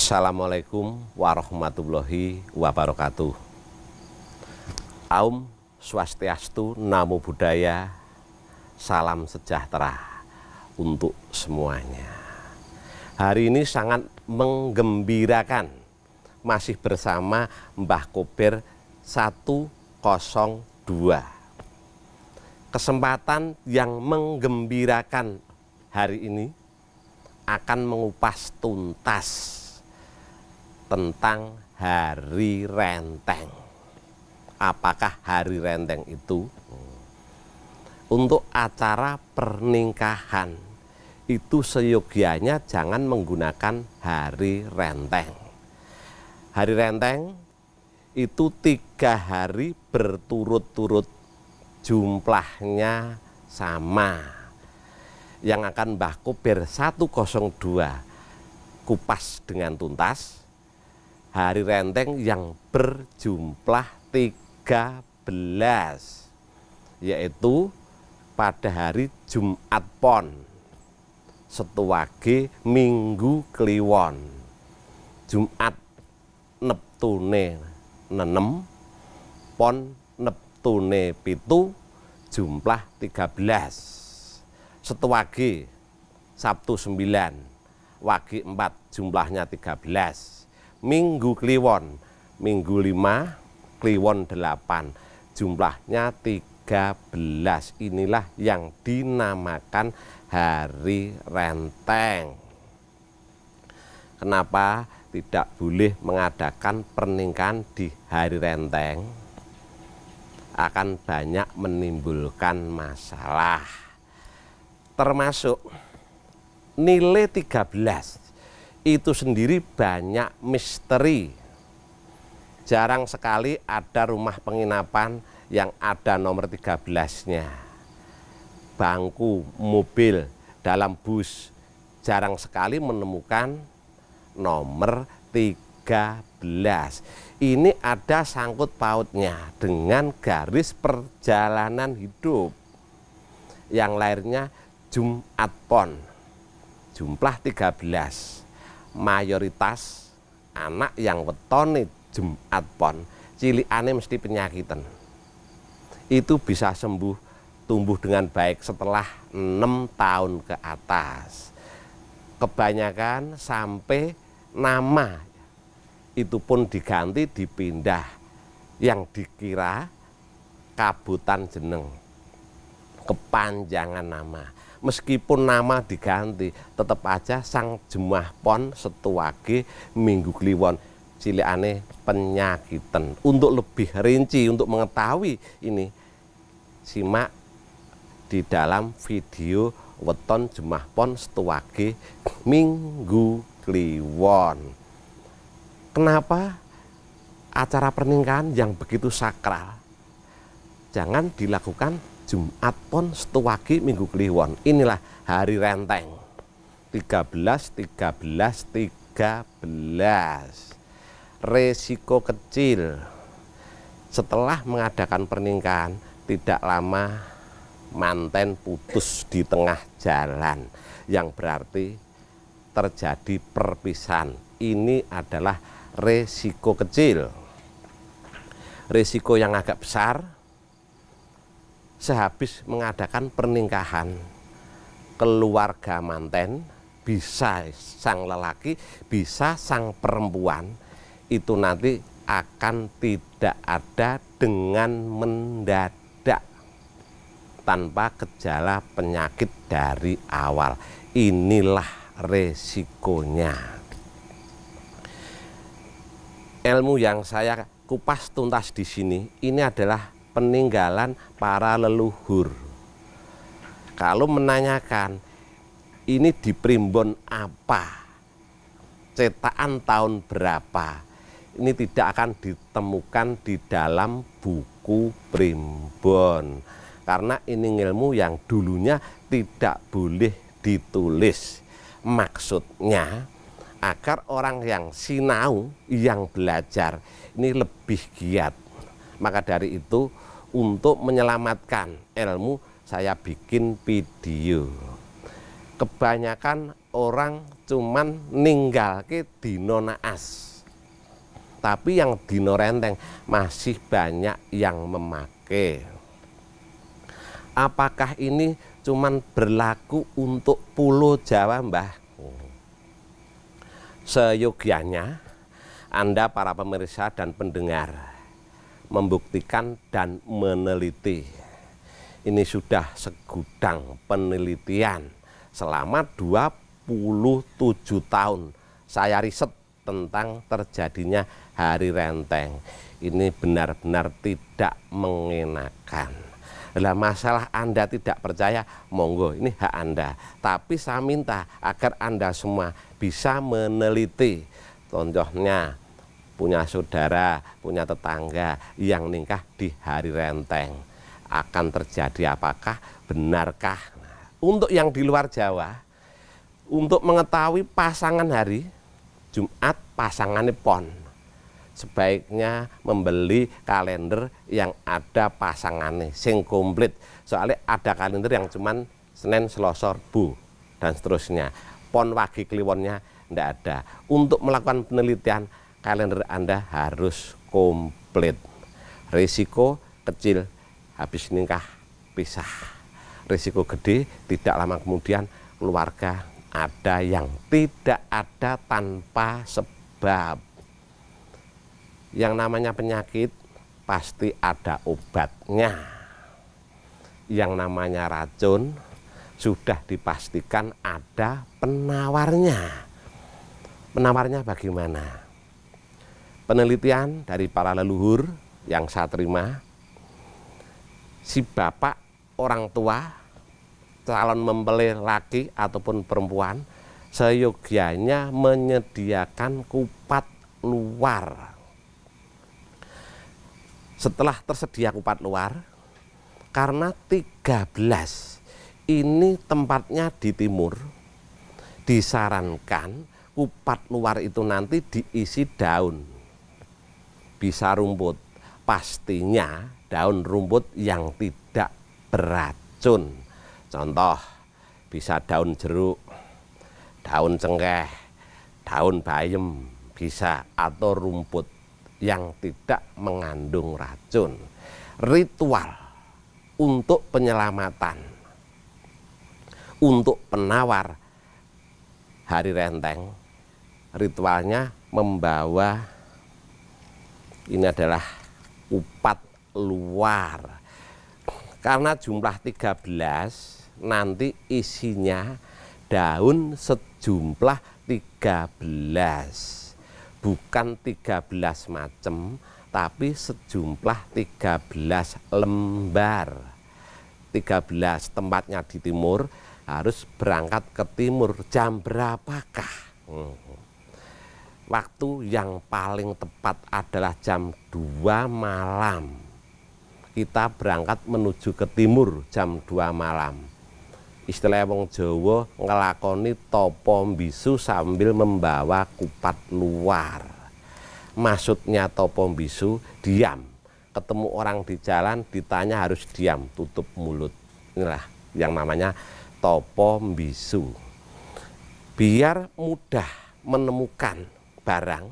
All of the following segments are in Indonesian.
Assalamualaikum warahmatullahi wabarakatuh. Aum Swastiastu, Namo Buddhaya, salam sejahtera untuk semuanya. Hari ini sangat menggembirakan, masih bersama Mbah Kober 102. Kesempatan yang menggembirakan hari ini akan mengupas tuntas tentang Hari Renteng. Apakah Hari Renteng itu? Untuk acara pernikahan itu seyogianya jangan menggunakan Hari Renteng. Hari Renteng itu 3 hari berturut-turut, jumlahnya sama. Yang akan Mbah Kober 102 kupas dengan tuntas, Hari Renteng yang berjumlah 13, yaitu pada hari Jumat Pon, setuwage Minggu Kliwon, Jumat neptune 6, Pon neptune 7, jumlah 13. Setuwage Sabtu 9, Wage 4, jumlahnya 13. Minggu Kliwon, Minggu 5, Kliwon 8, jumlahnya 13. Inilah yang dinamakan Hari Renteng. Kenapa tidak boleh mengadakan pernikahan di Hari Renteng? Akan banyak menimbulkan masalah. Termasuk nilai 13 itu sendiri banyak misteri. Jarang sekali ada rumah penginapan yang ada nomor 13-nya. Bangku mobil dalam bus jarang sekali menemukan nomor 13. Ini ada sangkut pautnya dengan garis perjalanan hidup yang lahirnya Jumat Pon, jumlah 13. Mayoritas anak yang wetone Jumat Pon cilikane mesti penyakitan. Itu bisa sembuh, tumbuh dengan baik setelah 6 tahun ke atas. Kebanyakan sampai nama itu pun diganti, dipindah, yang dikira kabutan jeneng, kepanjangan nama. Meskipun nama diganti, tetap aja sang Jemaah Pon setuwage Minggu Kliwon cilikane penyakitan. Untuk lebih rinci, untuk mengetahui ini, simak di dalam video weton Jemaah Pon setuwage Minggu Kliwon. Kenapa acara pernikahan yang begitu sakral jangan dilakukan Jumat Pon setuwage Minggu Kliwon? Inilah Hari Renteng 13, 13, 13. Resiko kecil setelah mengadakan pernikahan, tidak lama manten putus di tengah jalan, yang berarti terjadi perpisahan. Ini adalah resiko kecil. Resiko yang agak besar, sehabis mengadakan pernikahan, keluarga manten, bisa sang lelaki, bisa sang perempuan, itu nanti akan tidak ada dengan mendadak, tanpa gejala penyakit dari awal. Inilah resikonya. Ilmu yang saya kupas tuntas di sini, ini adalah peninggalan para leluhur. Kalau menanyakan ini di primbon apa, cetakan tahun berapa, ini tidak akan ditemukan di dalam buku primbon, karena ini ilmu yang dulunya tidak boleh ditulis. Maksudnya agar orang yang sinau, yang belajar ini lebih giat. Maka dari itu, untuk menyelamatkan ilmu, saya bikin video. Kebanyakan orang cuman ninggal ke dino naas, tapi yang dino renteng masih banyak yang memakai. Apakah ini cuman berlaku untuk Pulau Jawa, Mbah? Seyogianya Anda para pemirsa dan pendengar membuktikan dan meneliti. Ini sudah segudang penelitian selama 27 tahun saya riset tentang terjadinya hari renteng. Ini benar-benar tidak mengenakan. Lah masalah Anda tidak percaya, monggo, ini hak Anda. Tapi saya minta agar Anda semua bisa meneliti. Contohnya punya saudara, punya tetangga yang nikah di hari renteng. Akan terjadi apakah? Benarkah? Nah, untuk yang di luar Jawa, untuk mengetahui pasangan hari Jumat pasangannya pon, sebaiknya membeli kalender yang ada pasangannya sing komplit. Soalnya ada kalender yang cuman Senin, Selasa, Rabu dan seterusnya. Pon wage kliwonnya tidak ada. Untuk melakukan penelitian, kalender Anda harus komplit. Risiko kecil habis nikah pisah. Risiko gede tidak lama kemudian keluarga ada yang tidak ada tanpa sebab. Yang namanya penyakit pasti ada obatnya. Yang namanya racun sudah dipastikan ada penawarnya. Penawarnya bagaimana? Penelitian dari para leluhur yang saya terima, si bapak orang tua calon mempelai laki ataupun perempuan seyogianya menyediakan kupat luar. Setelah tersedia kupat luar, karena 13 ini tempatnya di timur, disarankan kupat luar itu nanti diisi daun, bisa rumput, pastinya daun rumput yang tidak beracun. Contoh, bisa daun jeruk, daun cengkeh, daun bayem, bisa, atau rumput yang tidak mengandung racun. Ritual untuk penyelamatan, untuk penawar hari renteng, ritualnya membawa ini adalah kupat luar. Karena jumlah 13 nanti isinya daun sejumlah 13. Bukan 13 macam, tapi sejumlah 13 lembar. 13 tempatnya di timur, harus berangkat ke timur. Jam berapakah? Waktu yang paling tepat adalah jam 2 malam. Kita berangkat menuju ke timur jam 2 malam. Istilah wong Jawa ngelakoni topo mbisu sambil membawa kupat luar. Maksudnya topo mbisu, diam. Ketemu orang di jalan ditanya harus diam, tutup mulut. Inilah yang namanya topo mbisu. Biar mudah menemukan barang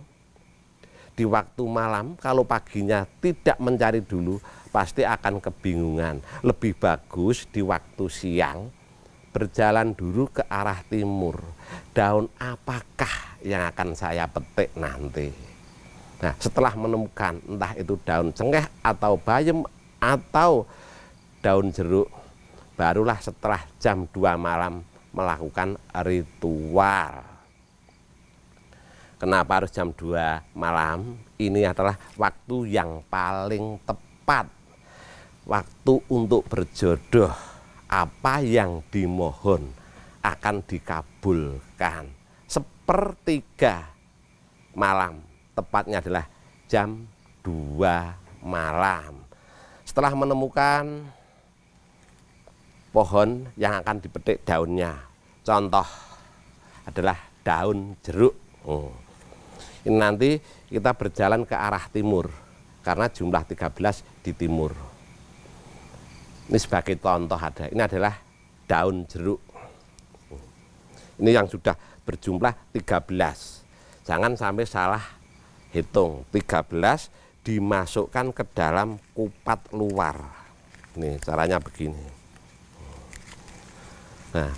di waktu malam, kalau paginya tidak mencari dulu pasti akan kebingungan. Lebih bagus di waktu siang berjalan dulu ke arah timur. Daun apakah yang akan saya petik nanti? Nah, setelah menemukan entah itu daun cengkeh atau bayem atau daun jeruk, barulah setelah jam 2 malam melakukan ritual. Kenapa harus jam 2 malam? Ini adalah waktu yang paling tepat. Waktu untuk berjodoh. Apa yang dimohon akan dikabulkan. 1/3 malam, tepatnya adalah jam 2 malam. Setelah menemukan pohon yang akan dipetik daunnya, contoh adalah daun jeruk. Ini nanti kita berjalan ke arah timur, karena jumlah 13 di timur. Ini sebagai contoh ada. Ini adalah daun jeruk. Ini yang sudah berjumlah 13. Jangan sampai salah hitung. 13 dimasukkan ke dalam kupat luar. Nih caranya begini. Nah,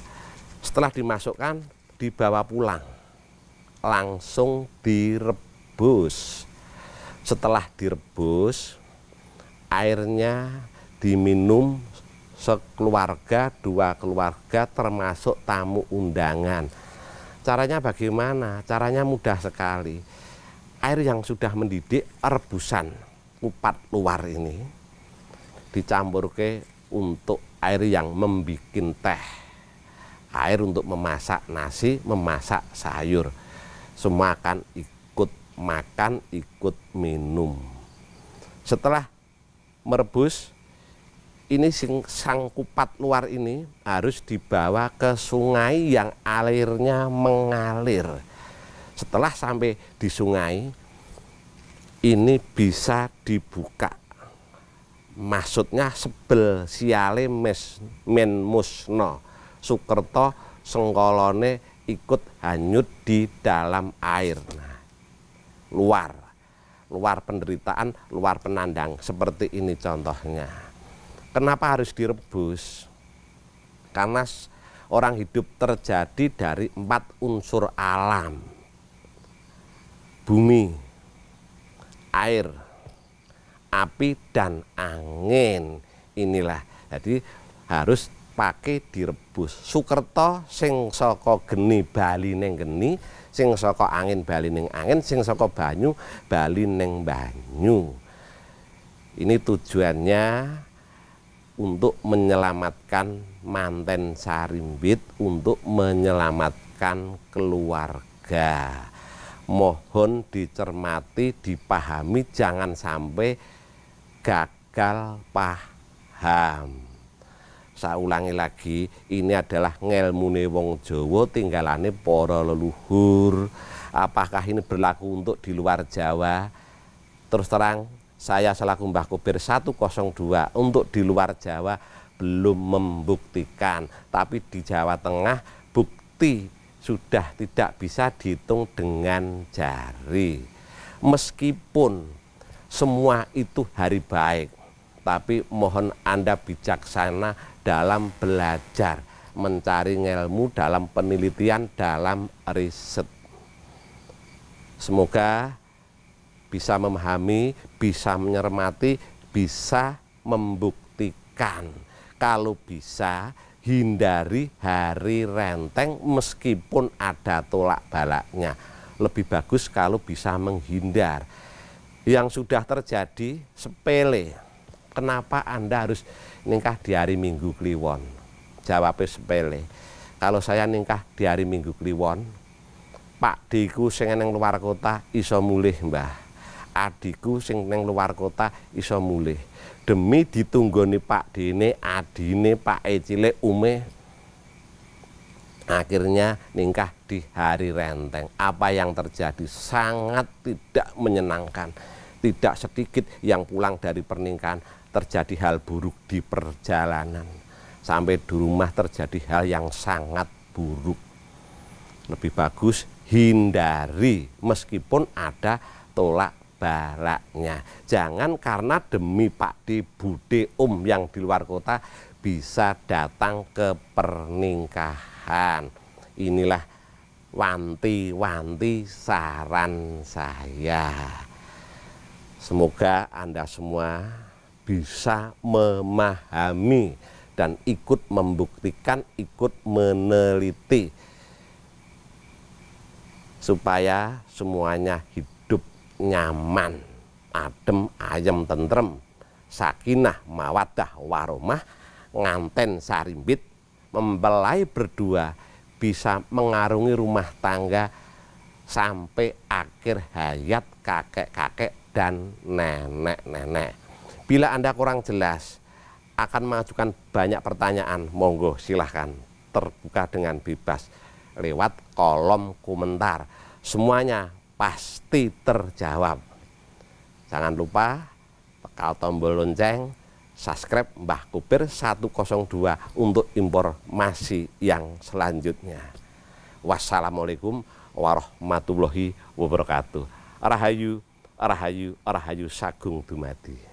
setelah dimasukkan dibawa pulang. Langsung direbus. Setelah direbus, airnya diminum sekeluarga, 2 keluarga termasuk tamu undangan. Caranya bagaimana? Caranya mudah sekali. Air yang sudah mendidih, rebusan kupat luar ini dicampur ke untuk air yang membuat teh, air untuk memasak nasi, memasak sayur. Semua akan ikut makan, ikut minum. Setelah merebus, ini sang kupat luar ini harus dibawa ke sungai yang airnya mengalir. Setelah sampai di sungai, ini bisa dibuka. Maksudnya sebel siale men musno. Sukerto sengkolone ikut hanyut di dalam air. Nah, luar penderitaan, luar penandang. Seperti ini contohnya. Kenapa harus direbus? Karena orang hidup terjadi dari 4 unsur alam. Bumi, air, api, dan angin. Inilah, jadi harus pakai direbus. Sukerto sing saka geni bali ning geni, sing saka angin bali ning angin, sing saka banyu bali ning banyu. Ini tujuannya untuk menyelamatkan manten Sarimbit, untuk menyelamatkan keluarga. Mohon dicermati, dipahami, jangan sampai gagal paham. Saya ulangi lagi, ini adalah ngelmune wong Jawa, tinggalane para leluhur. Apakah ini berlaku untuk di luar Jawa? Terus terang, saya selaku Mbah Kubir 102 untuk di luar Jawa belum membuktikan. Tapi di Jawa Tengah bukti sudah tidak bisa dihitung dengan jari. Meskipun semua itu hari baik, tapi mohon Anda bijaksana dalam belajar, mencari ilmu, dalam penelitian, dalam riset. Semoga bisa memahami, bisa mencermati, bisa membuktikan. Kalau bisa, hindari hari renteng meskipun ada tolak balaknya. Lebih bagus kalau bisa menghindar. Yang sudah terjadi sepele. Kenapa Anda harus nikah di hari Minggu Kliwon? Jawabnya sepele. Kalau saya nikah di hari Minggu Kliwon, Pak Diku sing nang luar kota iso mulih, Mbah. Adikku sing neng luar kota iso mulih. Demi ditunggoni Pak Dene, adine Pak Ecile, ume, akhirnya nikah di hari renteng. Apa yang terjadi? Sangat tidak menyenangkan. Tidak sedikit yang pulang dari pernikahan terjadi hal buruk di perjalanan. Sampai di rumah terjadi hal yang sangat buruk. Lebih bagus hindari meskipun ada tolak balaknya. Jangan karena demi Pak D, Bude, Om yang di luar kota bisa datang ke pernikahan. Inilah wanti-wanti saran saya. Semoga Anda semua bisa memahami dan ikut membuktikan, ikut meneliti supaya semuanya hidup nyaman, adem, ayem, tentrem, sakinah, mawaddah, warahmah, nganten Sarimbit mempelai berdua bisa mengarungi rumah tangga sampai akhir hayat kakek-kakek dan nenek-nenek. Bila Anda kurang jelas, akan mengajukan banyak pertanyaan, monggo silahkan, terbuka dengan bebas lewat kolom komentar. Semuanya pasti terjawab. Jangan lupa tekan tombol lonceng, subscribe Mbah Kubir 102 untuk informasi yang selanjutnya. Wassalamualaikum warahmatullahi wabarakatuh. Rahayu, rahayu, rahayu sagung dumadi.